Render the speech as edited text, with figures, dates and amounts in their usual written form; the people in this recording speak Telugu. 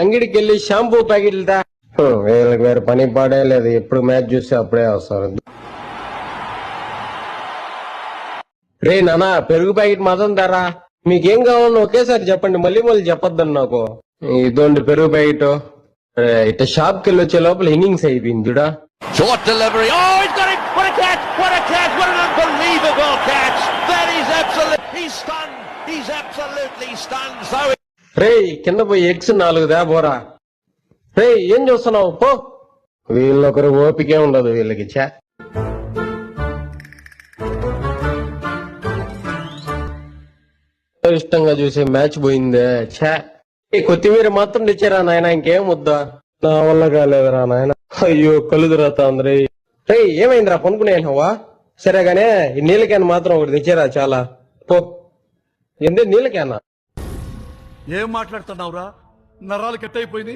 అంగడికి వెళ్ళి షాంపూ ప్యాకెట్లు దా. వీళ్ళకి వేరే పని పాడే లేదు, ఎప్పుడు మ్యాచ్ చూస్తే అప్పుడే వస్తారు. రే నానా, పెరుగు ప్యాకెట్ మాత్రం ధరా. మీకేం కావాలో ఒకేసారి చెప్పండి, మళ్ళీ చెప్పొద్దని నాకు. ఇదోండి పెరుగు ప్యాకెట్. ఇట్లా షాప్ కి వెళ్ళి వచ్చే లోపల ఇన్నింగ్స్ అయిపోయింది చూడా. Short delivery. Oh, he's got him! What a catch! What a catch! What an unbelievable catch! That is absolutely... He's stunned. He's absolutely stunned. So... రే కింద పోయి ఎగ్స్ 4 దా బోరా. రే ఏం చూస్తున్నావు పో. వీళ్ళొకరు ఓపికే ఉండదు వీళ్ళకి. చా ఇష్టంగా చూసే మ్యాచ్ పోయిందే. చా కొత్తిమీర మాత్రం తెచ్చారా నాయన, ఇంకేం వద్దా? నా వల్ల కాలేదురా నాయన. అయ్యో కళ్ళు తిరుగుతా ఉంది. రే ఏమైందిరా, పనుకునేవా? సరేగానే ఈ నీళ్ళ క్యాన్ మాత్రం ఒకటి తెచ్చారా చాలా. పో. ఏందే నీళ్ళ క్యానా? ఏం మాట్లాడుతున్నావురా? నరాలు కట్ అయిపోయింది.